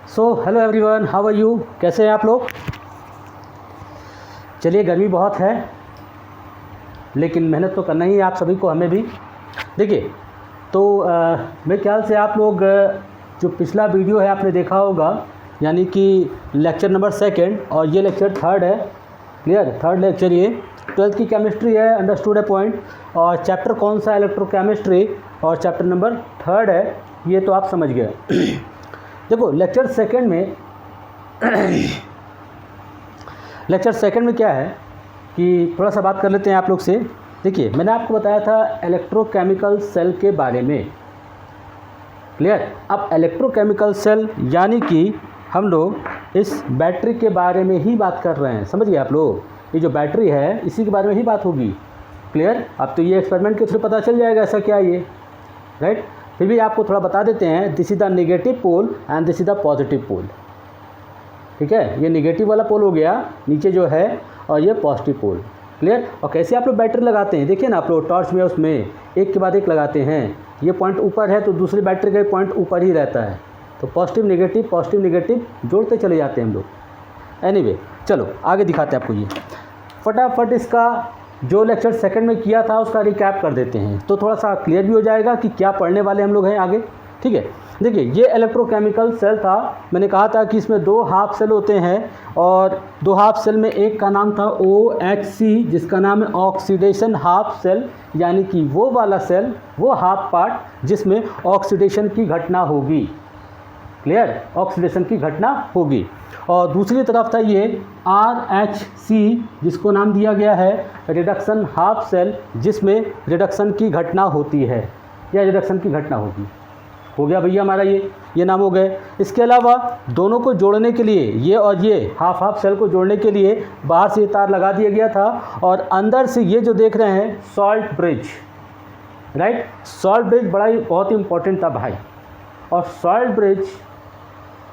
So hello everyone, how are you? कैसे हैं आप लोग? चलिए, गर्मी बहुत है लेकिन मेहनत तो करना ही है आप सभी को, हमें भी। देखिए, तो मेरे ख्याल से आप लोग जो पिछला वीडियो है आपने देखा होगा, यानी कि लेक्चर नंबर 2 और ये लेक्चर 3 है। क्लियर? 3rd लेक्चर ये 12th की केमिस्ट्री है, अंडरस्टूड है पॉइंट। और चैप्टर कौन सा? इलेक्ट्रोकेमिस्ट्री। और चैप्टर नंबर 3 है, ये तो आप समझ गए। देखो, लेक्चर 2 में क्या है कि थोड़ा सा बात कर लेते हैं आप लोग से। देखिए, मैंने आपको बताया था इलेक्ट्रोकेमिकल सेल के बारे में। क्लियर? अब इलेक्ट्रोकेमिकल सेल यानी कि हम लोग इस बैटरी के बारे में ही बात कर रहे हैं। समझ गए आप लोग? ये जो बैटरी है इसी के बारे में ही बात होगी। क्लियर? अब तो ये एक्सपेरिमेंट के थ्रू पता चल जाएगा ऐसा क्या ये, राइट? फिर भी आपको थोड़ा बता देते हैं, this is the negative pole and this is the positive pole. ठीक है? ये नेगेटिव वाला पोल हो गया नीचे जो है, और ये पॉजिटिव पोल। क्लियर? और कैसे आप लोग बैटरी लगाते हैं, देखिए ना आप लोग टॉर्च में उसमें एक के बाद एक लगाते हैं। ये पॉइंट ऊपर है तो दूसरी बैटरी का पॉइंट ऊपर ही रहता है, तो पॉजिटिव नेगेटिव जोड़ते चले जाते हैं हम लोग। एनीवे, चलो आगे दिखाते हैं आपको। ये फटाफट इसका जो लेक्चर 2 में किया था उसका रिकैप कर देते हैं, तो थोड़ा सा क्लियर भी हो जाएगा कि क्या पढ़ने वाले हम लोग हैं आगे। ठीक है? देखिए, ये इलेक्ट्रोकेमिकल सेल था। मैंने कहा था कि इसमें 2 हाफ सेल होते हैं, और 2 हाफ सेल में एक का नाम था OHC, जिसका नाम है ऑक्सीडेशन हाफ सेल, यानी कि वो वाला सेल, वो हाफ पार्ट जिसमें ऑक्सीडेशन की घटना होगी। क्लियर? ऑक्सीडेशन की घटना होगी। और दूसरी तरफ था ये RHC, जिसको नाम दिया गया है रिडक्शन हाफ सेल, जिसमें रिडक्शन की घटना होती है या रिडक्शन की घटना होगी। हो गया भैया हमारा ये नाम हो गए। इसके अलावा दोनों को जोड़ने के लिए, ये और ये हाफ सेल को जोड़ने के लिए बाहर से तार लगा दिया गया था, और अंदर से ये जो देख रहे हैं salt bridge, right? Salt bridge बहुत ही इंपॉर्टेंट था भाई। और सॉल्ट ब्रिज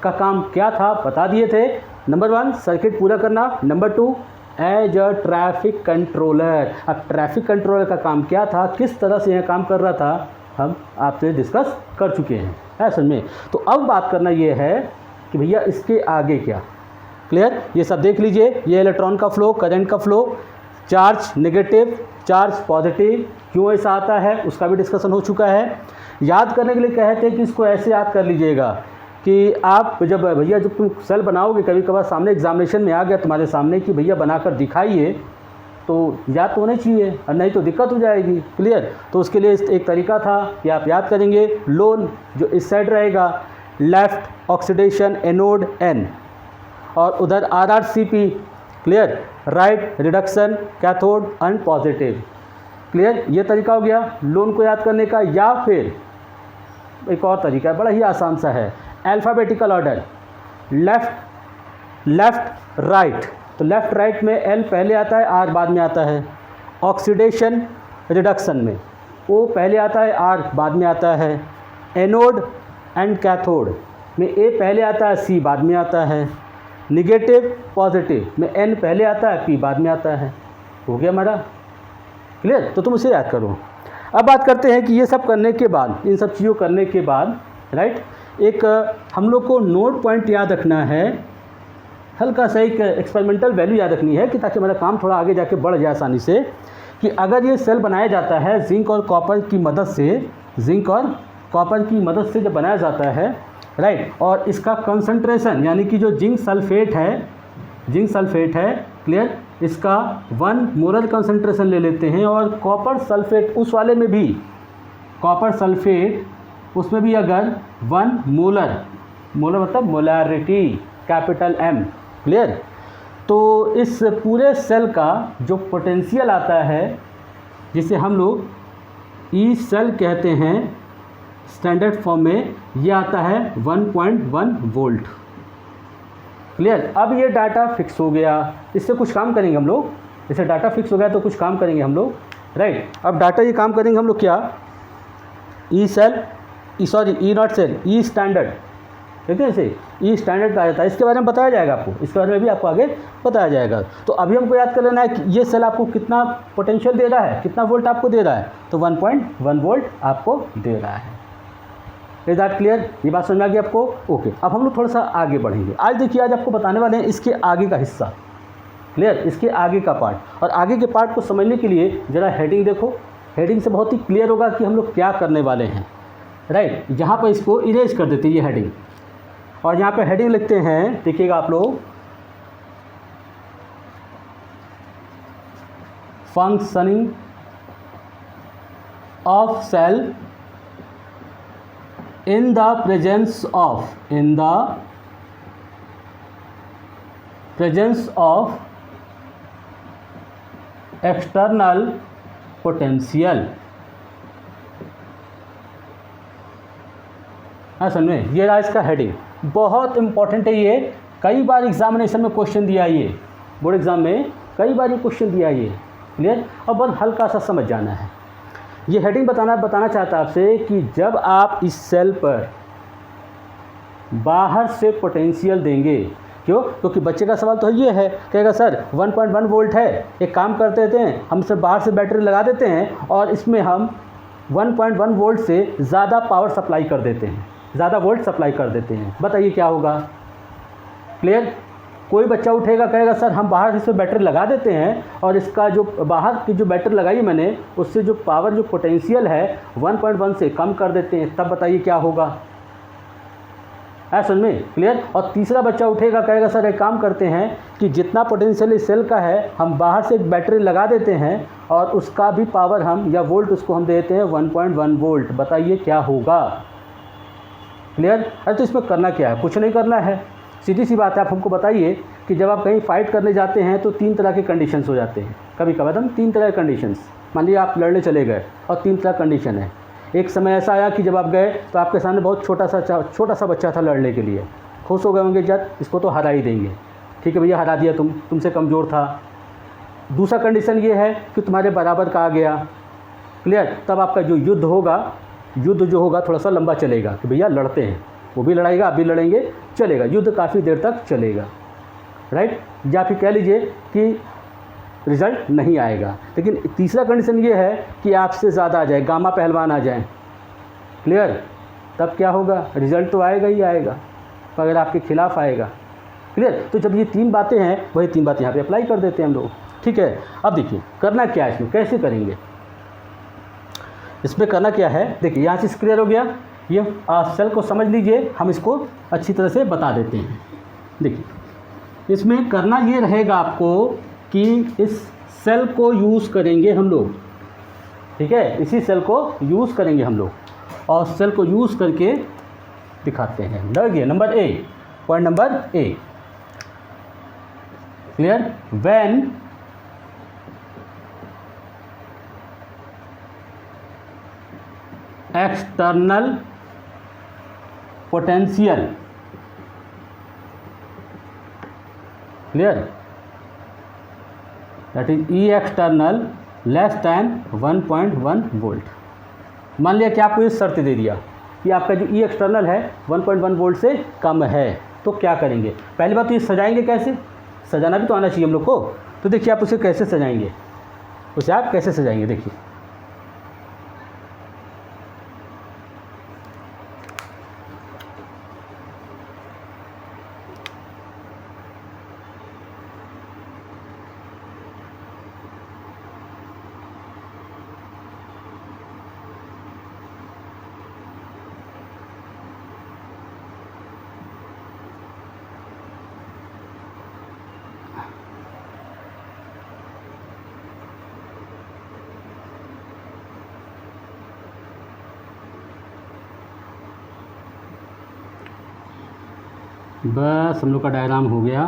का काम क्या था बता दिए थे। नंबर 1 सर्किट पूरा करना, number 2 as a traffic controller. अब ट्रैफिक कंट्रोलर का काम क्या था, किस तरह से यह काम कर रहा था, हम आपसे डिस्कस कर चुके हैं, है समझ में? तो अब बात करना ये है कि भैया इसके आगे क्या। क्लियर? ये सब देख लीजिए। ये इलेक्ट्रॉन का फ्लो, करंट का flow, charge negative, charge positive, क्यों ऐसा आता है उसका भी डिस्कशन हो चुका है। याद करने के लिए कहते हैं कि इसको ऐसे याद कर लीजिएगा कि आप जब तुम सेल बनाओगे, कभी कभार सामने एग्जामिनेशन में आ गया तुम्हारे सामने कि भैया बनाकर दिखाइए, तो याद तो होना चाहिए, और नहीं तो दिक्कत हो जाएगी। क्लियर? तो उसके लिए एक तरीका था कि आप याद करेंगे, लोन जो इस साइड रहेगा, लेफ्ट ऑक्सीडेशन एनोड N, और उधर RRCP, clear? Right reduction cathode and positive. Clear? ये तरीका हो गया लोन को याद करने का। या फिर एक और तरीका है, बड़ा ही आसान सा है, अल्फ़ाबेटिकल ऑर्डर, लेफ़्ट राइट। तो लेफ़्ट राइट में L पहले आता है, R बाद में आता है। ऑक्सीडेशन रिडक्शन में O पहले आता है, R बाद में आता है। एनोड एंड कैथोड में A पहले आता है, C बाद में आता है। निगेटिव पॉजिटिव में N पहले आता है, P बाद में आता है। हो गया हमारा। क्लियर? तो तुम उसे याद करो। अब बात करते हैं कि ये सब करने के बाद, इन सब चीज़ों करने के बाद, राइट, एक हम लोग को नोट पॉइंट याद रखना है, हल्का सा एक एक्सपेरिमेंटल वैल्यू याद रखनी है कि ताकि हमारा काम थोड़ा आगे जाके बढ़ जाए आसानी से, कि अगर ये सेल बनाया जाता है जिंक और कॉपर की मदद से जब बनाया जाता है, राइट, और इसका कंसंट्रेशन यानी कि जो जिंक सल्फेट है, क्लियर, इसका 1 मोलर कंसंट्रेशन ले लेते हैं, और कॉपर सल्फेट उस वाले में भी, कॉपर सल्फेट उसमें भी अगर 1 मोलर मतलब मोलारिटी, कैपिटल M, क्लियर, तो इस पूरे सेल का जो पोटेंशियल आता है, जिसे हम लोग E सेल कहते हैं स्टैंडर्ड फॉर्म में, ये आता है 1.1 वोल्ट। क्लियर? अब ये डाटा फिक्स हो गया, इससे कुछ काम करेंगे हम लोग। जैसे डाटा फिक्स हो गया तो कुछ काम करेंगे हम लोग, राइट? अब डाटा ये काम करेंगे हम लोग क्या, E naught cell, E standard, ठीक है? इसे E स्टैंडर्ड कहा जाता है। इसके बारे में बताया जाएगा आपको, इसके बारे में भी आपको आगे बताया जाएगा। तो अभी हमको याद कर लेना है कि ये सेल आपको कितना पोटेंशियल दे रहा है, कितना वोल्ट आपको दे रहा है, तो 1.1 वोल्ट आपको दे रहा है। Is that clear? ये बात समझ में आ गई आपको? ओके, अब हम लोग थोड़ा सा आगे बढ़ेंगे। आज देखिए, आज आपको बताने वाले हैं इसके आगे का हिस्सा। क्लियर? इसके आगे का पार्ट। और आगे के पार्ट को समझने के लिए ज़रा हेडिंग देखो। हेडिंग से बहुत ही क्लियर होगा कि हम लोग क्या करने वाले हैं। राइट, यहाँ पर इसको इरेज कर देते हैं ये हेडिंग, और यहाँ पे हेडिंग लिखते हैं, देखिएगा आप लोग, functioning of cell in the presence of external potential। हाँ, समझ में? ये रहा इसका हेडिंग। बहुत इंपॉर्टेंट है ये, कई बार एग्जामिनेशन में क्वेश्चन दिया है, ये बोर्ड एग्जाम में कई बार ये क्वेश्चन दिया है ये। क्लियर? अब बस हल्का सा समझ जाना है। ये हेडिंग बताना चाहता आपसे कि जब आप इस सेल पर बाहर से पोटेंशियल देंगे, क्यों? क्योंकि बच्चे का सवाल तो ये है, कहेगा सर 1.1 वोल्ट है, एक काम करते हैं, हम सब बाहर से बैटरी लगा देते हैं और इसमें हम 1.1 वोल्ट से ज़्यादा पावर सप्लाई कर देते हैं, ज़्यादा वोल्ट सप्लाई कर देते हैं। बताइए क्या होगा? क्लियर? कोई बच्चा उठेगा, कहेगा सर हम बाहर इसमें बैटरी लगा देते हैं और इसका जो बाहर की जो बैटरी लगाई मैंने, उससे जो पावर जो पोटेंशियल है 1.1 से कम कर देते हैं। तब बताइए क्या होगा? समझ में? क्लियर? और तीसरा बच्चा उठेगा, कहेगा सर एक काम करते हैं कि जितना पोटेंशियल इस सेल का है, हम बाहर से एक बैटरी लगा देते हैं और उसका भी पावर हम या वोल्ट उसको हम देते हैं 1.1 वोल्ट। बताइए क्या होगा? क्लियर? अरे तो इसमें करना क्या है? कुछ नहीं करना है, सीधी सी बात है। आप हमको बताइए कि जब आप कहीं फाइट करने जाते हैं तो 3 तरह के कंडीशंस हो जाते हैं। कभी कभार हम 3 तरह के कंडीशंस, मान लीजिए आप लड़ने चले गए और 3 तरह कंडीशन है। एक समय ऐसा आया कि जब आप गए तो आपके सामने बहुत छोटा सा बच्चा था लड़ने के लिए, खुश हो गए होंगे, जब इसको तो हरा ही देंगे, ठीक है भैया हरा दिया, तुमसे कमज़ोर था। दूसरा कंडीशन ये है कि तुम्हारे बराबर का आ गया। क्लियर? तब आपका जो युद्ध जो होगा थोड़ा सा लंबा चलेगा कि भैया लड़ते हैं, वो भी लड़ाएगा, आप भी लड़ेंगे, चलेगा, युद्ध काफ़ी देर तक चलेगा। राइट? या फिर कह लीजिए कि रिज़ल्ट नहीं आएगा। लेकिन तीसरा कंडीशन ये है कि आपसे ज़्यादा आ जाए, गामा पहलवान आ जाए। क्लियर? तब क्या होगा? रिज़ल्ट तो आएगा ही आएगा, अगर आपके खिलाफ आएगा। क्लियर? तो जब ये 3 बातें हैं, वही 3 बातें यहाँ पे अप्लाई कर देते हैं हम लोग। ठीक है? अब देखिए करना क्या है, इसमें कैसे करेंगे, इसमें करना क्या है। देखिए यहाँ से क्लियर हो गया, ये सेल को समझ लीजिए, हम इसको अच्छी तरह से बता देते हैं। देखिए इसमें करना ये रहेगा आपको कि इस सेल को यूज़ करेंगे हम लोग। ठीक है? इसी सेल को यूज़ करेंगे हम लोग, और सेल को यूज़ करके दिखाते हैं। देखिए number A, point number A, clear? When external potential, clear, that is E external less than 1.1 volt. मान लिया कि आपको ये शर्त दे दिया कि आपका जो E एक्सटर्नल है 1.1 वोल्ट से कम है, तो क्या करेंगे? पहली बात तो ये सजाएंगे कैसे, सजाना भी तो आना चाहिए हम लोग को। तो देखिए आप उसे कैसे सजाएंगे, देखिए बस हम लोग का डायग्राम हो गया।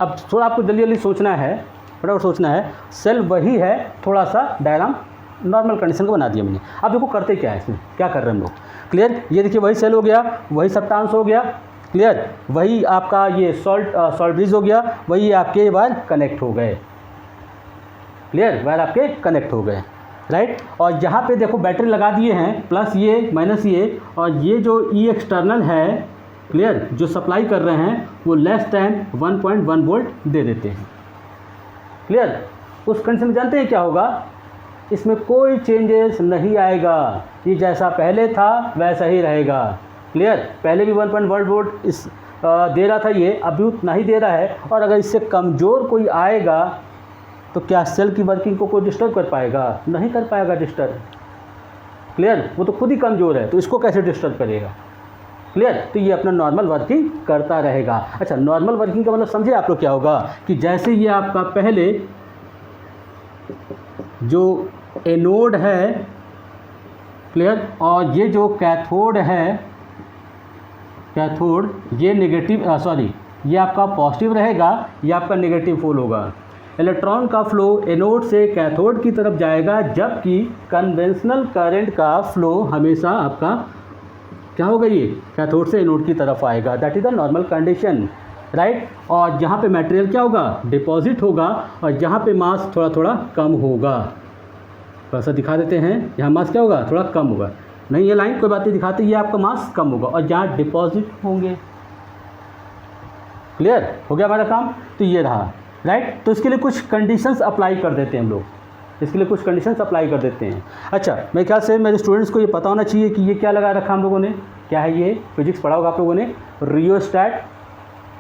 अब थोड़ा आपको जल्दी जल्दी सोचना है, फटाफट सोचना है। सेल वही है, थोड़ा सा डायग्राम नॉर्मल कंडीशन को बना दिया मैंने। अब देखो करते क्या है, इसमें क्या कर रहे हैं हम लोग। क्लियर? ये देखिए वही सेल हो गया, वही सब्सटेंस हो गया। क्लियर? वही आपका ये सॉल्ट ब्रिज हो गया, वही आपके वायर कनेक्ट हो गए। क्लियर? वायर आपके कनेक्ट हो गए। राइट। और यहाँ पे देखो बैटरी लगा दिए हैं, प्लस ये माइनस ये, और ये जो ई एक्सटर्नल है, क्लियर, जो सप्लाई कर रहे हैं वो लेस दैन 1.1 वोल्ट दे देते हैं, क्लियर। उस कंडीशन में जानते हैं क्या होगा, इसमें कोई चेंजेस नहीं आएगा, ये जैसा पहले था वैसा ही रहेगा, क्लियर। पहले भी 1.1 वोल्ट इस दे रहा था, ये अभी उतना ही दे रहा है। और अगर इससे कमज़ोर कोई आएगा तो क्या सेल की वर्किंग को कोई डिस्टर्ब कर पाएगा? नहीं कर पाएगा डिस्टर्ब, क्लियर। वो तो खुद ही कमज़ोर है, तो इसको कैसे डिस्टर्ब करेगा, क्लियर। तो ये अपना नॉर्मल वर्किंग करता रहेगा। अच्छा, नॉर्मल वर्किंग का मतलब समझे आप लोग क्या होगा कि जैसे ये आपका पहले जो एनोड है, क्लियर, और ये जो कैथोड है, कैथोड, ये नेगेटिव ये आपका पॉजिटिव रहेगा, ये आपका नेगेटिव पोल होगा। इलेक्ट्रॉन का फ्लो एनोड से कैथोड की तरफ जाएगा, जबकि कन्वेंशनल करंट का फ्लो हमेशा आपका क्या होगा, ये कैथोड से एनोड की तरफ आएगा। That is the normal condition, right. और जहाँ पे मटेरियल क्या होगा, डिपॉजिट होगा, और जहाँ पे मास थोड़ा थोड़ा कम होगा, थोड़ा सा दिखा देते हैं, यहाँ मास क्या होगा, थोड़ा कम होगा। नहीं ये लाइन कोई बात नहीं दिखाती, ये आपका मास कम होगा, और जहाँ डिपॉजिट होंगे, क्लियर हो गया हमारा काम। तो ये रहा, राइट। तो इसके लिए कुछ कंडीशंस अप्लाई कर देते हैं हम लोग, इसके लिए कुछ कंडीशंस अप्लाई कर देते हैं। अच्छा, मेरे ख्याल से मेरे स्टूडेंट्स को ये पता होना चाहिए कि ये क्या लगा रखा हम लोगों ने, क्या है ये, फिजिक्स पढ़ा होगा आप लोगों ने, रियोस्टैट,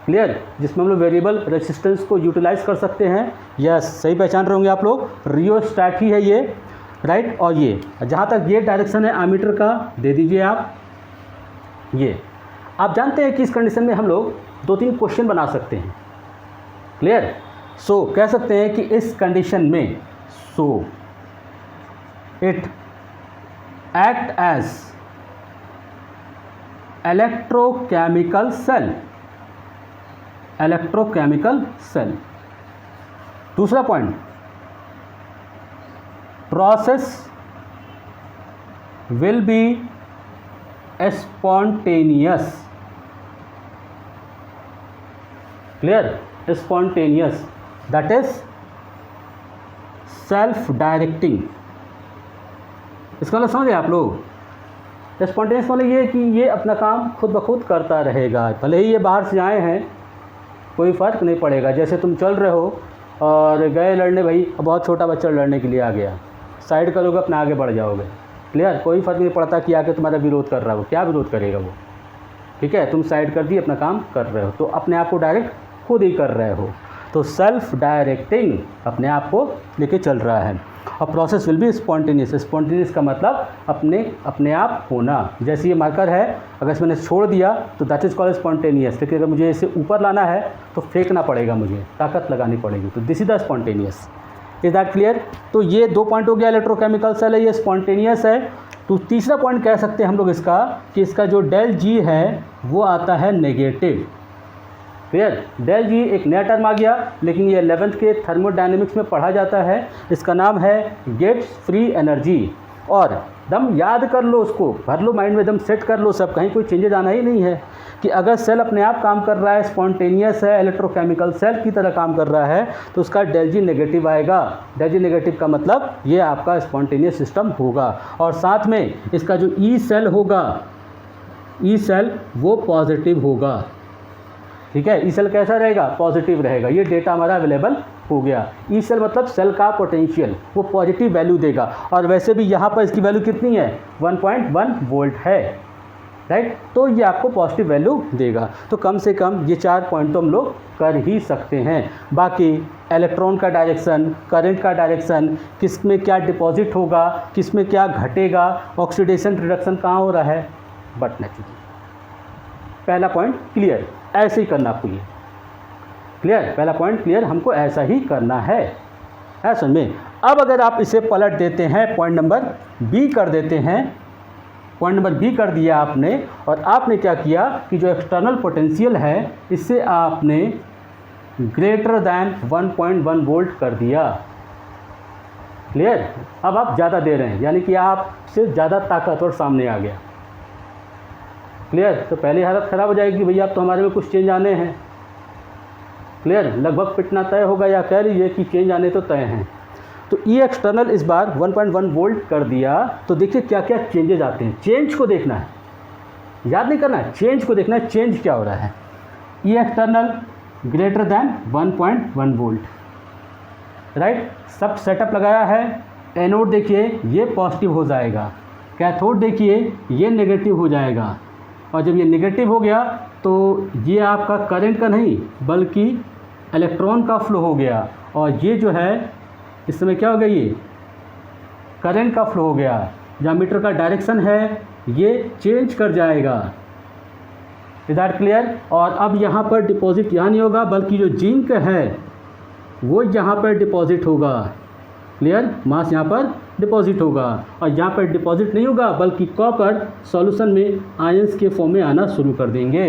क्लियर, जिसमें हम लोग वेरिएबल रेजिस्टेंस को यूटिलाइज कर सकते हैं। यस, सही पहचान रहे होंगे आप लोग, रियोस्टैट ही है ये, राइट। और ये जहाँ तक ये डायरेक्शन है एमीटर का, दे दीजिए आप। ये आप जानते हैं कि इस कंडीशन में हम लोग 2-3 क्वेश्चन बना सकते हैं, क्लियर। सो कह सकते हैं कि इस कंडीशन में, so it act as electrochemical cell, electrochemical cell. दूसरा point, process will be spontaneous, clear, spontaneous, that is self directing। इसका मतलब समझे आप लोग, स्पॉन्टेनियस मतलब ये कि ये अपना काम खुद ब खुद करता रहेगा, भले ही ये बाहर से आए हैं कोई फ़र्क नहीं पड़ेगा। जैसे तुम चल रहे हो और गए लड़ने, भाई बहुत छोटा बच्चा लड़ने के लिए आ गया, साइड करोगे अपना आगे बढ़ जाओगे, क्लियर, कोई फ़र्क नहीं पड़ता कि आके तुम्हारा विरोध कर रहा हो, क्या विरोध करेगा वो, ठीक है। तुम साइड कर दिए, अपना काम कर रहे हो, तो अपने आप को डायरेक्ट खुद ही कर रहे हो। तो सेल्फ डायरेक्टिंग अपने आप को लेके चल रहा है। और process will be spontaneous, spontaneous का मतलब अपने आप होना। जैसे ये मार्कर है, अगर इसमें छोड़ दिया तो दैट इज़ कॉल्ड स्पॉन्टेनियस, लेकिन अगर मुझे इसे ऊपर लाना है तो फेंकना पड़ेगा, मुझे ताकत लगानी पड़ेगी, तो this is the spontaneous. Is that clear? तो ये 2 पॉइंट हो गया, इलेक्ट्रोकेमिकल सेल है, ये स्पॉन्टेनियस है। तो तीसरा पॉइंट कह सकते हैं हम लोग इसका कि इसका जो डेल जी है वो आता है नेगेटिव, क्लियर। डेल जी एक नया टर्म आ गया, लेकिन ये 11th के थर्मोडायनेमिक्स में पढ़ा जाता है। इसका नाम है गेट्स फ्री एनर्जी। और दम याद कर लो, उसको भर लो माइंड में, दम सेट कर लो, सब कहीं कोई चेंजेज आना ही नहीं है कि अगर सेल अपने आप काम कर रहा है, स्पॉन्टेनियस है, इलेक्ट्रोकेमिकल सेल की तरह काम कर रहा है, तो उसका डेल जी नेगेटिव आएगा। डेल जी नेगेटिव का मतलब ये आपका स्पॉन्टेनियस सिस्टम होगा। और साथ में इसका जो ई सेल होगा, ई सेल वो पॉजिटिव होगा, ठीक है। ई सेल कैसा रहेगा? पॉजिटिव रहेगा। ये डेटा हमारा अवेलेबल हो गया। ई सेल मतलब सेल का पोटेंशियल, वो पॉजिटिव वैल्यू देगा। और वैसे भी यहाँ पर इसकी वैल्यू कितनी है? 1.1 वोल्ट है, राइट। तो ये आपको पॉजिटिव वैल्यू देगा। तो कम से कम ये 4 पॉइंट तो हम लोग कर ही सकते हैं। बाकी इलेक्ट्रॉन का डायरेक्शन, करंट का डायरेक्शन, किस में क्या डिपॉजिट होगा, किस में क्या घटेगा, ऑक्सीडेशन रिडक्शन कहाँ हो रहा है, बट नेचुरली पहला पॉइंट क्लियर, ऐसे ही करना आपको, ये क्लियर, पहला पॉइंट क्लियर, हमको ऐसा ही करना है समझ में। अब अगर आप इसे पलट देते हैं, पॉइंट नंबर बी कर देते हैं, पॉइंट नंबर बी कर दिया आपने, और आपने क्या किया कि जो एक्सटर्नल पोटेंशियल है इससे आपने ग्रेटर दैन 1.1 वोल्ट कर दिया, क्लियर। अब आप ज़्यादा दे रहे हैं, यानी कि आपसे ज़्यादा ताकतवर सामने आ गया, क्लियर। तो पहली हालत ख़राब हो जाएगी, भैया अब तो हमारे में कुछ चेंज आने हैं, क्लियर, लगभग पिटना तय होगा, या कह लीजिए कि चेंज आने तो तय हैं। तो ई एक्सटर्नल इस बार 1.1 वोल्ट कर दिया, तो देखिए क्या क्या चेंजेज आते हैं। चेंज को देखना है, याद नहीं करना है, चेंज को देखना है, चेंज क्या हो रहा है। E external greater than 1.1 volt, right. सब सेटअप लगाया है। एनोड देखिए ये पॉजिटिव हो जाएगा, कैथोड देखिए ये नेगेटिव हो जाएगा, और जब ये नेगेटिव हो गया तो ये आपका करंट का नहीं बल्कि इलेक्ट्रॉन का फ्लो हो गया, और ये जो है इस समय क्या हो गया, ये करंट का फ्लो हो गया। जहाँ मीटर का डायरेक्शन है ये चेंज कर जाएगा। Is that clear. और अब यहाँ पर डिपॉजिट यहाँ नहीं होगा बल्कि जो जिंक है वो यहाँ पर डिपॉजिट होगा। क्लियर, मास यहाँ पर डिपॉजिट होगा, और यहाँ पर डिपॉजिट नहीं होगा बल्कि कॉपर सॉल्यूशन में आयंस के फॉर्म में आना शुरू कर देंगे।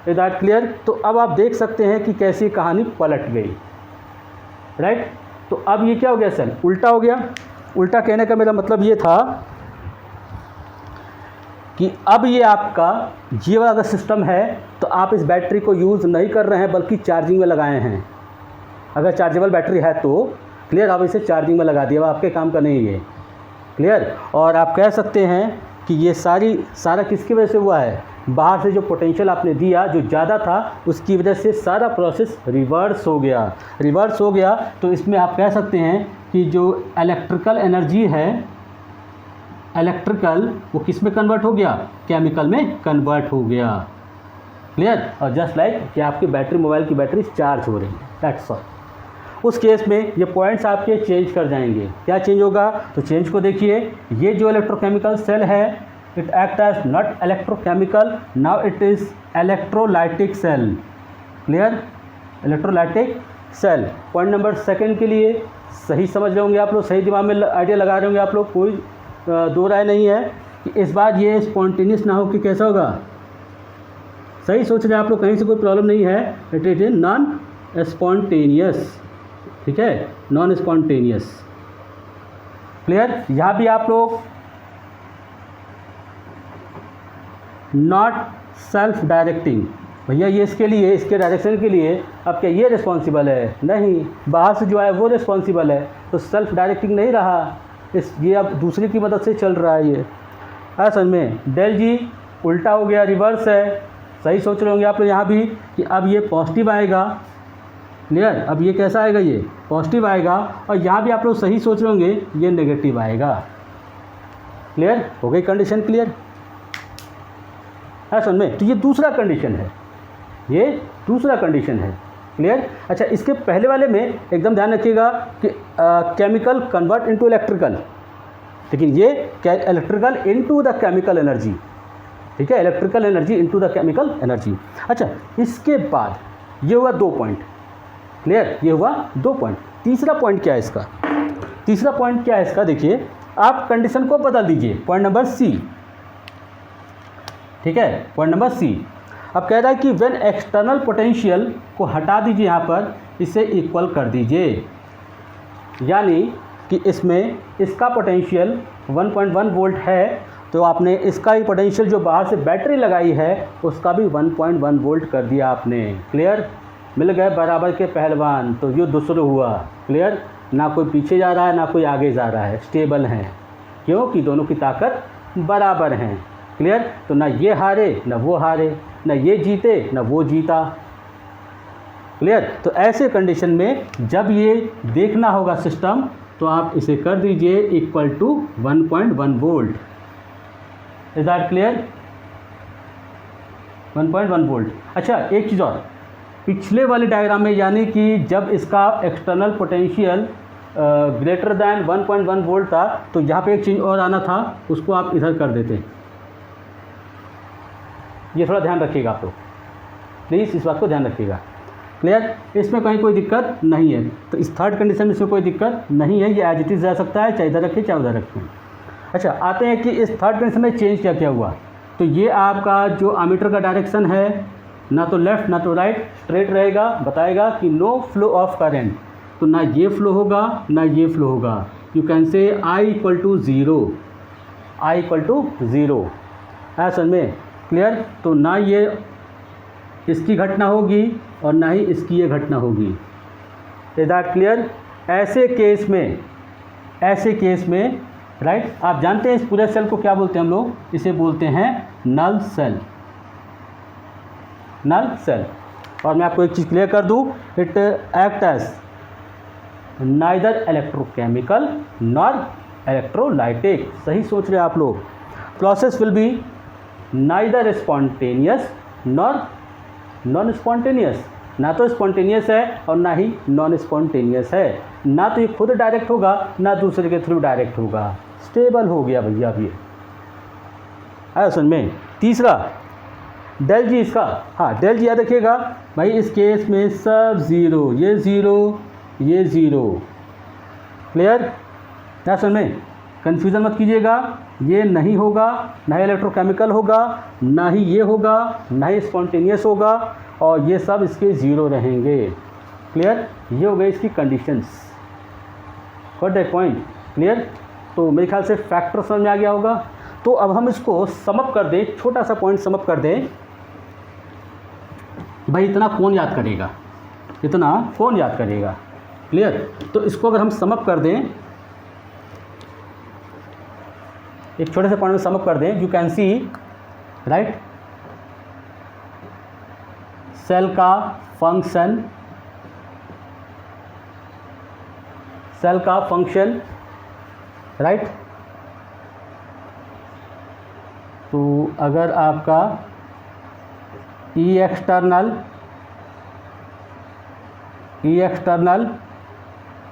Is that clear. तो अब आप देख सकते हैं कि कैसी कहानी पलट गई, राइट। तो अब ये क्या हो गया सर, उल्टा हो गया। उल्टा कहने का मेरा मतलब ये था कि अब ये आपका ये वाला सिस्टम है, तो आप इस बैटरी को यूज़ नहीं कर रहे हैं बल्कि चार्जिंग में लगाए हैं। अगर चार्जेबल बैटरी है तो क्लियर, आप इसे चार्जिंग में लगा दिया, अब आपके काम का नहीं है। क्लियर। और आप कह सकते हैं कि ये सारा किसकी वजह से हुआ है, बाहर से जो पोटेंशियल आपने दिया जो ज़्यादा था उसकी वजह से सारा प्रोसेस रिवर्स हो गया। रिवर्स हो गया तो इसमें आप कह सकते हैं कि जो इलेक्ट्रिकल एनर्जी है, इलेक्ट्रिकल, वो किस में कन्वर्ट हो गया, केमिकल में कन्वर्ट हो गया। क्लियर। और जस्ट लाइक कि आपकी बैटरी, मोबाइल की बैटरी चार्ज हो रही है, दैट्स ऑल। उस केस में ये पॉइंट्स आपके चेंज कर जाएंगे। क्या चेंज होगा, तो चेंज को देखिए। ये जो इलेक्ट्रोकेमिकल सेल है it act as not electrochemical, now it is electrolytic cell. Clear, electrolytic cell. Point number second के लिए सही समझ रहे होंगे आप लोग, सही दिमाग में आइडिया लगा रहे होंगे आप लोग, कोई दो राय नहीं है कि इस बार ये स्पॉन्टेनियस ना हो कि कैसा होगा, सही सोच रहे हैं आप लोग, कहीं से कोई प्रॉब्लम नहीं है। इट इज नॉन स्पॉन्टेनियस, ठीक है, नॉन स्पॉन्टेनियस। क्लियर। यहाँ भी आप लोग नॉट सेल्फ डायरेक्टिंग, भैया ये इसके लिए, इसके डायरेक्शन के लिए अब क्या ये रिस्पॉन्सिबल है, नहीं, बाहर से जो है वो रिस्पॉन्सिबल है, तो सेल्फ डायरेक्टिंग नहीं रहा, ये अब दूसरे की मदद से चल रहा है। ये असल में डेल जी उल्टा हो गया, रिवर्स है। सही सोच रहे होंगे आप लोग यहाँ भी कि अब ये पॉजिटिव आएगा। क्लियर, अब ये कैसा आएगा, ये पॉजिटिव आएगा, और यहाँ भी आप लोग सही सोच रहे होंगे ये नेगेटिव आएगा। क्लियर हो गई कंडीशन, क्लियर है समझ में। तो ये दूसरा कंडीशन है, ये दूसरा कंडीशन है। क्लियर। अच्छा, इसके पहले वाले में एकदम ध्यान रखिएगा कि केमिकल कन्वर्ट इनटू इलेक्ट्रिकल, लेकिन ये electrical into the chemical energy, ठीक है, electrical energy into the chemical energy. अच्छा, इसके बाद ये हुआ 2 पॉइंट। क्लियर, ये हुआ 2 पॉइंट। तीसरा पॉइंट क्या है इसका, तीसरा पॉइंट क्या है इसका, देखिए आप कंडीशन को बदल दीजिए। पॉइंट नंबर सी, ठीक है, पॉइंट नंबर सी। अब कह रहा है कि व्हेन एक्सटर्नल पोटेंशियल को हटा दीजिए, यहाँ पर इसे इक्वल कर दीजिए, यानी कि इसमें इसका पोटेंशियल 1.1 वोल्ट है, तो आपने इसका ही पोटेंशियल जो बाहर से बैटरी लगाई है उसका भी 1.1 वोल्ट कर दिया आपने। क्लियर, मिल गए बराबर के पहलवान, तो ये दूसरा हुआ। क्लियर, ना कोई पीछे जा रहा है ना कोई आगे जा रहा है, स्टेबल हैं, क्योंकि दोनों की ताकत बराबर हैं। क्लियर, तो ना ये हारे ना वो हारे, ना ये जीते ना वो जीता। क्लियर, तो ऐसे कंडीशन में जब ये देखना होगा सिस्टम, तो आप इसे कर दीजिए equal to 1.1 volt. Is that clear, 1.1 volt. अच्छा, एक चीज़ और, पिछले वाले डायग्राम में यानी कि जब इसका external potential greater than 1.1 volt था, तो यहाँ पे एक चीज़ और आना था, उसको आप इधर कर देते। ये थोड़ा ध्यान रखिएगा आप लोग, प्लीज़ इस बात को ध्यान रखिएगा। क्लियर, इसमें कहीं कोई दिक्कत नहीं है। तो इस थर्ड कंडीशन में इसमें कोई दिक्कत नहीं है, ये एज इट इज़ रह सकता है, चाहे इधर रखें चाहे उधर रखें। अच्छा, आते हैं कि इस थर्ड कंडीशन में चेंज क्या क्या हुआ। तो ये आपका जो आमीटर का डायरेक्शन है, ना तो लेफ़्ट ना तो राइट, स्ट्रेट रहेगा, बताएगा कि नो फ्लो ऑफ करेंट, तो ना ये फ्लो होगा ना ये फ्लो होगा। You can say I equal to zero, I equal to zero, ऐसा में। क्लियर, तो ना ये इसकी घटना होगी और ना ही इसकी ये घटना होगी। Is that clear. ऐसे केस में राइट, आप जानते हैं इस पूरे सेल को क्या बोलते हैं हम लोग, इसे बोलते हैं नल सेल। और मैं आपको एक चीज़ क्लियर कर दूं, it act as neither electrochemical nor electrolytic. सही सोच रहे हैं आप लोग। Process will be neither spontaneous nor non spontaneous. ना तो स्पॉन्टेनियस है और ना ही नॉन स्पॉन्टेनियस है। ना तो ये खुद डायरेक्ट होगा, ना दूसरे के थ्रू डायरेक्ट होगा। स्टेबल हो गया भैया। अब ये आया समझ में। तीसरा डेल जी इसका, हाँ डेल जी याद रखिएगा भाई, इस केस में सब ज़ीरो, ये ज़ीरो ये ज़ीरो। क्लियर? क्या समझ में? कन्फ्यूज़न मत कीजिएगा। ये नहीं होगा, ना ही इलेक्ट्रोकेमिकल होगा, ना ही ये होगा, ना ही स्पॉन्टेनियस होगा, और ये सब इसके ज़ीरो रहेंगे। क्लियर? ये हो गई इसकी conditions. Got that point? Clear? तो मेरे ख्याल से फैक्टर समझ में आ गया होगा। तो अब हम इसको समअप कर दें, छोटा सा पॉइंट समअप कर दें। भाई इतना कौन याद करेगा, इतना कौन याद करेगा? क्लियर? तो इसको अगर हम समअप कर दें, एक छोटे से पॉइंट में समअप कर दें, you can see right, cell का फंक्शन राइट। तो अगर आपका E external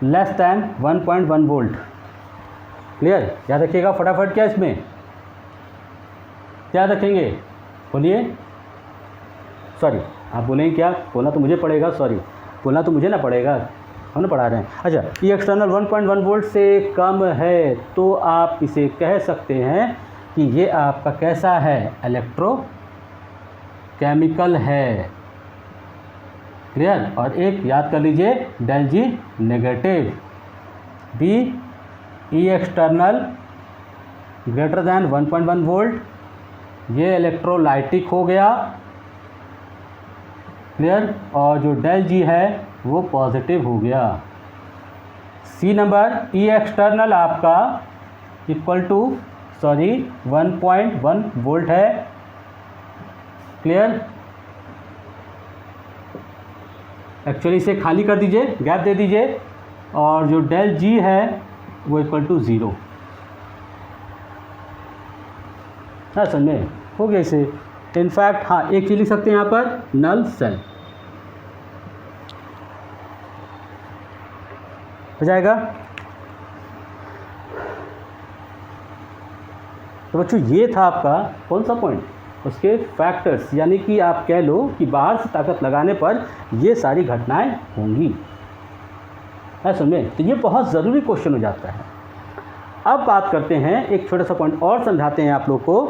less than 1.1 volt. Clear? याद रखिएगा फटाफट। क्या इसमें क्या रखेंगे? बोलिए। सॉरी, आप बोलेंगे क्या? बोलना तो मुझे पड़ेगा, सॉरी बोलना तो मुझे ना पड़ेगा, हम ना पढ़ा रहे हैं। अच्छा, ई एक्सटर्नल 1.1 वोल्ट से कम है तो आप इसे कह सकते हैं कि ये आपका कैसा है? इलेक्ट्रोकेमिकल है। क्लियर? और एक याद कर लीजिए, डेल जी नेगेटिव। बी E external greater than 1.1 volt, ये इलेक्ट्रोलाइटिक हो गया। क्लियर? और जो डेल जी है वो पॉजिटिव हो गया। सी नंबर, ई एक्सटर्नल आपका इक्वल टू 1.1 वोल्ट है। क्लियर? एक्चुअली इसे खाली कर दीजिए, गैप दे दीजिए, और जो डेल जी है वो इक्वल टू 0। हाँ समझे? हो गया इसे। इनफैक्ट हाँ, एक चीज़ लिख सकते हैं यहाँ पर, नल सेल हो जाएगा। तो बच्चों ये था आपका कौन सा पॉइंट, उसके फैक्टर्स, यानी कि आप कह लो कि बाहर से ताकत लगाने पर ये सारी घटनाएं होंगी। है समझे? तो ये बहुत ज़रूरी क्वेश्चन हो जाता है। अब बात करते हैं, एक छोटा सा पॉइंट और समझाते हैं आप लोग को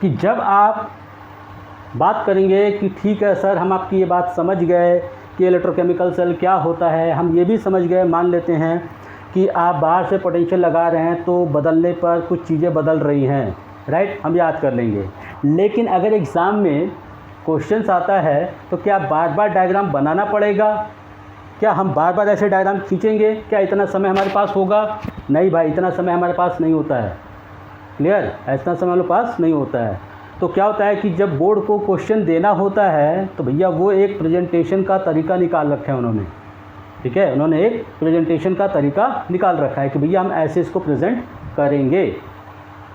कि जब आप बात करेंगे कि ठीक है सर, हम आपकी ये बात समझ गए कि इलेक्ट्रोकेमिकल सेल क्या होता है, हम ये भी समझ गए, मान लेते हैं कि आप बाहर से पोटेंशियल लगा रहे हैं तो बदलने पर कुछ चीज़ें बदल रही हैं, राइट, हम याद कर लेंगे। लेकिन अगर एग्ज़ाम में क्वेश्चंस आता है तो क्या बार बार डायग्राम बनाना पड़ेगा? क्या हम बार बार ऐसे डायग्राम खींचेंगे? क्या इतना समय हमारे पास होगा? नहीं भाई, इतना समय हमारे पास नहीं होता है। क्लियर? इतना समय हमारे पास नहीं होता है। तो क्या होता है कि जब बोर्ड को क्वेश्चन देना होता है तो भैया वो एक प्रेजेंटेशन का तरीका निकाल रखा है उन्होंने। ठीक है, उन्होंने एक प्रेजेंटेशन का तरीका निकाल रखा है कि भैया हम ऐसे इसको प्रेजेंट करेंगे।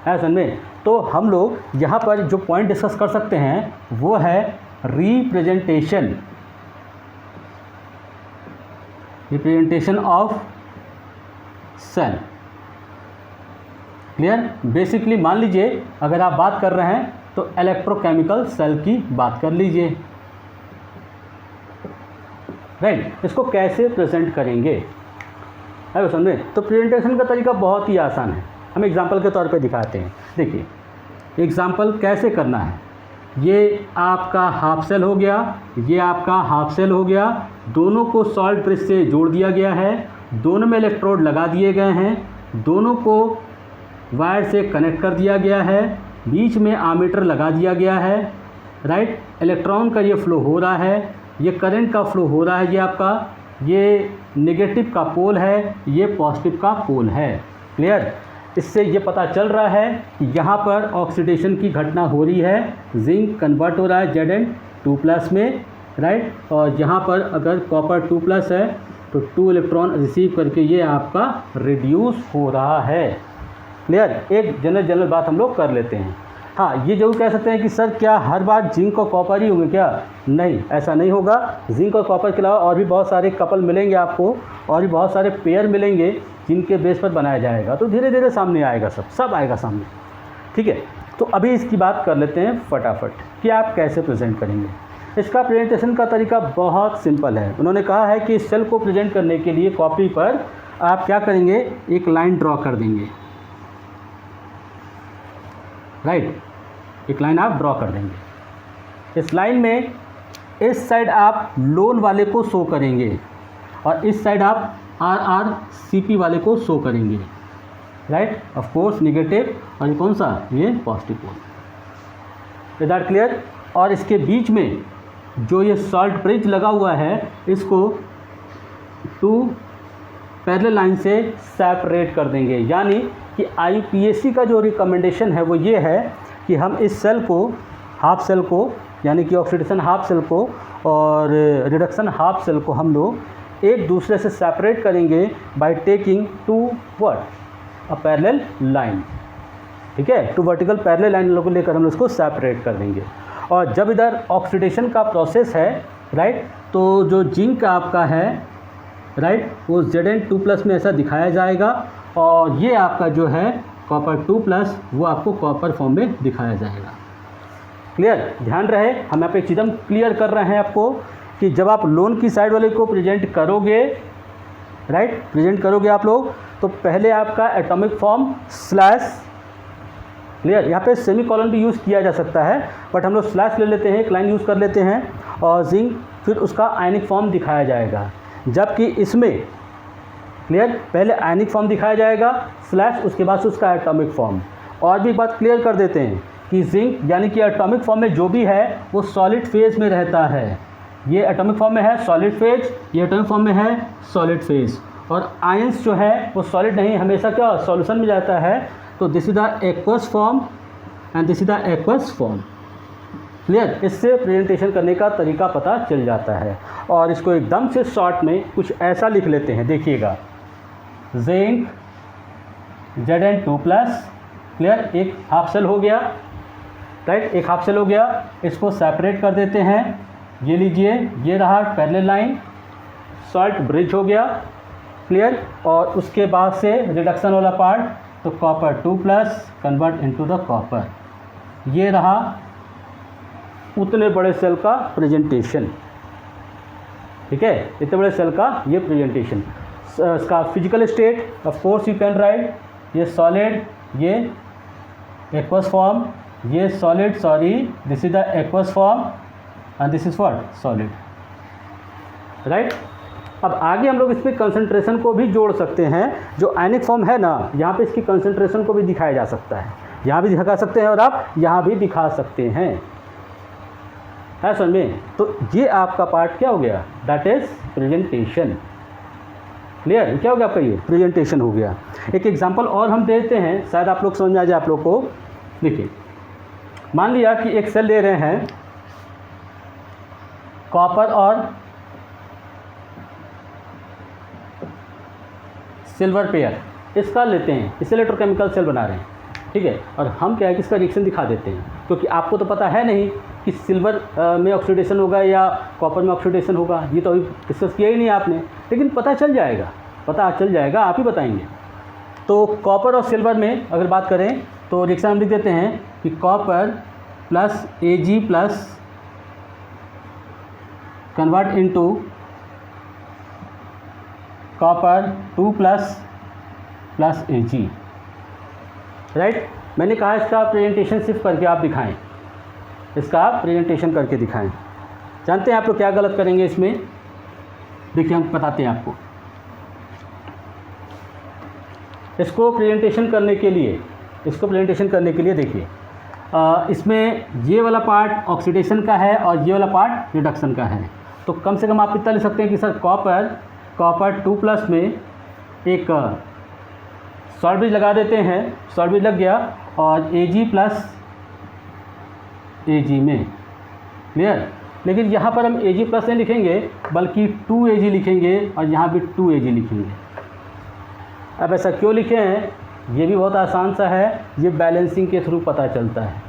है समझ में? तो हम लोग यहाँ पर जो पॉइंट डिस्कस कर सकते हैं वो है representation of cell. Clear? Basically मान लीजिए अगर आप बात कर रहे हैं तो इलेक्ट्रोकेमिकल सेल की बात कर लीजिए, राइट। इसको कैसे प्रेजेंट करेंगे है समझे? तो प्रेजेंटेशन का तरीका बहुत ही आसान है, हम एग्जांपल के तौर पे दिखाते हैं। देखिए एग्जांपल कैसे करना है। ये आपका हाफ सेल हो गया, ये आपका हाफ सेल हो गया, दोनों को सॉल्ट ब्रिज से जोड़ दिया गया है, दोनों में इलेक्ट्रोड लगा दिए गए हैं, दोनों को वायर से कनेक्ट कर दिया गया है, बीच में आर्मेटर लगा दिया गया है, राइट, इलेक्ट्रॉन का ये फ्लो हो रहा है, ये करंट का फ्लो हो रहा है, ये आपका ये नेगेटिव का पोल है, ये पॉजिटिव का पोल है। क्लियर? इससे ये पता चल रहा है कि यहाँ पर ऑक्सीडेशन की घटना हो रही है, जिंक कन्वर्ट हो रहा है Zn2+ में, राइट, और यहाँ पर अगर कॉपर 2+ है तो 2 इलेक्ट्रॉन रिसीव करके ये आपका रिड्यूस हो रहा है। क्लियर? एक जनरल बात हम लोग कर लेते हैं। हाँ, ये जरूर कह सकते हैं कि सर क्या हर बार जिंक और कॉपर ही होंगे क्या? नहीं, ऐसा नहीं होगा। जिंक और कॉपर के अलावा और भी बहुत सारे कपल मिलेंगे आपको, और भी बहुत सारे पेयर मिलेंगे जिनके बेस पर बनाया जाएगा, तो धीरे धीरे सामने आएगा, सब आएगा सामने। ठीक है, तो अभी इसकी बात कर लेते हैं फटाफट कि आप कैसे प्रेजेंट करेंगे। इसका प्रेजेंटेशन का तरीका बहुत सिंपल है। उन्होंने कहा है कि इस सेल को प्रेजेंट करने के लिए कॉपी पर आप क्या करेंगे, एक लाइन ड्रॉ कर देंगे, राइट, एक लाइन आप ड्रॉ कर देंगे। इस लाइन में इस साइड आप लोन वाले को शो करेंगे और इस साइड आप RRCP वाले को शो करेंगे, राइट, ऑफ कोर्स नेगेटिव, और ये कौन सा, ये positive pole. Is that clear? और इसके बीच में जो ये सॉल्ट ब्रिज लगा हुआ है, इसको 2 पैरेलल लाइन से सेपरेट कर देंगे। यानी कि IUPAC का जो रिकमेंडेशन है वो ये है कि हम इस सेल को, हाफ सेल को, यानी कि ऑक्सीडेशन हाफ सेल को और रिडक्शन हाफ सेल को हम लोग एक दूसरे से सेपरेट करेंगे by taking 2 a parallel line. ठीक है, 2 वर्टिकल पैरेलल लाइन लोगों को लेकर हम उसको सेपरेट कर देंगे। और जब इधर ऑक्सीडेशन का प्रोसेस है, राइट, तो जो जिंक आपका है, राइट, वो Zn2+ में ऐसा दिखाया जाएगा, और ये आपका जो है कॉपर 2+ वो आपको कॉपर फॉर्म में दिखाया जाएगा। क्लियर? ध्यान रहे, हम यहाँ पे एक चीज़ हम क्लियर कर रहे हैं आपको कि जब आप लोन की साइड वाले को प्रेजेंट करोगे, राइट, प्रेजेंट करोगे आप लोग, तो पहले आपका एटॉमिक फॉर्म स्लैश, क्लियर, यहाँ पे सेमीकोलन भी यूज़ किया जा सकता है, बट हम लोग स्लैश ले लेते हैं, एक लाइन यूज़ कर लेते हैं, और जिंक, फिर उसका आयनिक फॉर्म दिखाया जाएगा। जबकि इसमें, क्लियर, पहले आयनिक फॉर्म दिखाया जाएगा स्लैश, उसके बाद से उसका एटॉमिक फॉर्म। और भी बात क्लियर कर देते हैं कि जिंक यानी कि एटॉमिक फॉर्म में जो भी है वो सॉलिड फेज में रहता है। ये एटॉमिक फॉर्म में है सॉलिड फेज, ये एटॉमिक फॉर्म में है सॉलिड फेज, और आयंस जो है वो सॉलिड नहीं, हमेशा क्या सॉल्यूशन में जाता है। तो this is the aqueous form and this is the aqueous form. Clear? इससे प्रेजेंटेशन करने का तरीका पता चल जाता है। और इसको एकदम से शॉर्ट में कुछ ऐसा लिख लेते हैं, देखिएगा, जिंक Zn2+, क्लियर, एक हाफ सेल हो गया, राइट, एक हाफ सेल हो गया, इसको सेपरेट कर देते हैं। ये लीजिए, ये रहा पैरेलल लाइन, सॉल्ट ब्रिज हो गया, क्लियर, और उसके बाद से रिडक्शन वाला पार्ट, तो copper 2+ convert into the copper. ये रहा उतने बड़े सेल का प्रेजेंटेशन। ठीक है, इतने बड़े सेल का ये प्रेजेंटेशन। इसका physical state of course you can write, ये सॉलिड, ये एक्वस फॉर्म, ये solid, sorry, this is the aqueous form and this is what, solid, right. अब आगे हम लोग इस पर कंसंट्रेशन को भी जोड़ सकते हैं। जो आयनिक फॉर्म है ना, यहाँ पे इसकी कंसंट्रेशन को भी दिखाया जा सकता है, यहाँ भी दिखा सकते हैं और आप यहाँ भी दिखा सकते हैं, है समझ में। तो ये आपका पार्ट क्या हो गया, दैट इज प्रेजेंटेशन। क्लियर? क्या हो गया आपका, ये प्रेजेंटेशन हो गया। एक एग्जांपल और हम देते हैं, शायद आप लोग समझ में आ जाए आप लोग को। देखिए, मान लिया कि एक सेल ले रहे हैं, कॉपर और सिल्वर पेयर, इसका लेते हैं, इसे इलेक्ट्रोकेमिकल सेल बना रहे हैं, ठीक है। और हम क्या है कि इसका रिएक्शन दिखा देते हैं, क्योंकि आपको तो पता है नहीं कि सिल्वर में ऑक्सीडेशन होगा या कॉपर में ऑक्सीडेशन होगा, ये तो अभी डिस्कस किया ही नहीं आपने, लेकिन पता चल जाएगा, आप ही बताएंगे। तो कॉपर और सिल्वर में अगर बात करें तो रिएक्शन हम लिख देते हैं कि copper plus Ag plus convert into copper 2 plus Ag, right. मैंने कहा इसका प्रेजेंटेशन सिर्फ करके आप दिखाएं, इसका आप प्रेजेंटेशन करके दिखाएं। जानते हैं आप लोग क्या गलत करेंगे इसमें, देखिए हम बताते हैं आपको। इसको प्रेजेंटेशन करने के लिए देखिए, इसमें ये वाला पार्ट ऑक्सीडेशन का है और ये वाला पार्ट रिडक्शन का है। तो कम से कम आप इतना लिख सकते हैं कि सर कॉपर 2+ में एक सॉल्ट ब्रिज लगा देते हैं, सॉल्ट ब्रिज लग गया और Ag प्लस Ag में, क्लियर। लेकिन यहाँ पर हम Ag प्लस नहीं लिखेंगे बल्कि 2Ag लिखेंगे और यहाँ भी 2Ag लिखेंगे। अब ऐसा क्यों लिखे हैं, ये भी बहुत आसान सा है, ये बैलेंसिंग के थ्रू पता चलता है,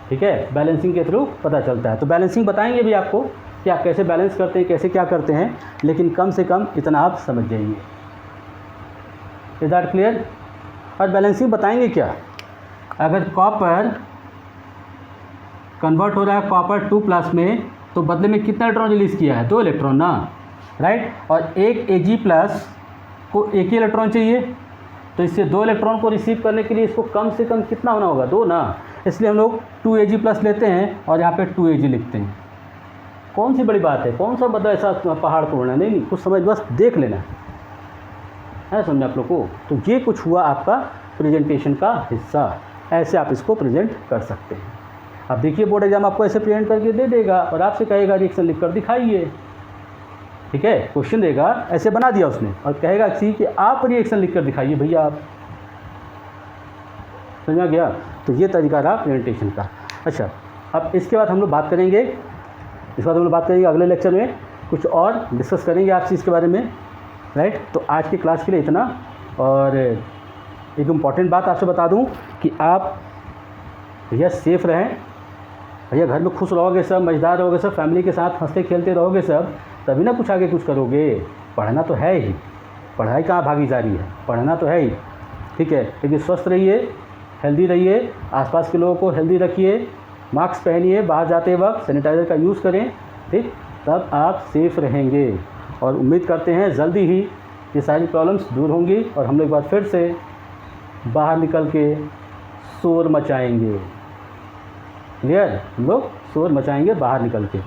ठीक है, बैलेंसिंग के थ्रू पता चलता है। तो बैलेंसिंग बताएंगे भी आपको कि आप कैसे बैलेंस करते हैं, कैसे क्या करते हैं, लेकिन कम से कम इतना आप समझ जाइए। Is that clear. और बैलेंसिंग बताएंगे क्या, अगर कॉपर कन्वर्ट हो रहा है कॉपर 2+ में, तो बदले में कितना इलेक्ट्रॉन रिलीज़ किया है, 2 इलेक्ट्रॉन ना, राइट। और एक Ag+ को एक ही इलेक्ट्रॉन चाहिए, तो इससे 2 इलेक्ट्रॉन को रिसीव करने के लिए इसको कम से कम कितना होना होगा, 2 ना, इसलिए हम लोग 2Ag+ लेते हैं और यहाँ पे 2Ag लिखते हैं। कौन सी बड़ी बात है, कौन सा मतलब ऐसा पहाड़ तोड़ना, नहीं कुछ समझ, बस देख लेना है, समझे आप लोग को। तो ये कुछ हुआ आपका प्रेजेंटेशन का हिस्सा, ऐसे आप इसको प्रेजेंट कर सकते हैं। अब देखिए बोर्ड एग्जाम आपको ऐसे प्रेजेंट करके दे देगा और आपसे कहेगा रिएक्शन लिखकर दिखाइए, ठीक है, क्वेश्चन देगा, ऐसे बना दिया उसने और कहेगा कि आप रिएक्शन लिखकर दिखाइए भैया आप, समझा गया। तो ये तरीका रहा प्रेजेंटेशन का। अच्छा, अब इसके बाद हम लोग बात करेंगे, अगले लेक्चर में कुछ और डिस्कस करेंगे आप चीज़ के बारे में, राइट। तो आज की क्लास के लिए इतना। और एक इम्पॉर्टेंट बात आपसे बता दूं कि आप भैया सेफ रहें, भैया घर में खुश रहोगे सब, मज़ेदार रहोगे सब, फैमिली के साथ हंसते खेलते रहोगे सब, तभी ना कुछ आगे कुछ करोगे। पढ़ना तो है ही, पढ़ाई कहाँ भागी जा रही है, पढ़ना तो है ही, ठीक है। लेकिन स्वस्थ रहिए, हेल्दी रहिए, आसपास के लोगों को हेल्दी रखिए, मास्क पहनिए, बाहर जाते वक्त सैनिटाइज़र का यूज़ करें, ठीक, तब आप सेफ़ रहेंगे। और उम्मीद करते हैं जल्दी ही ये सारी प्रॉब्लम्स दूर होंगी और हम लोग एक बार फिर से बाहर निकल के शोर मचाएंगे, क्लियर, हम लोग शोर मचाएंगे बाहर निकल के।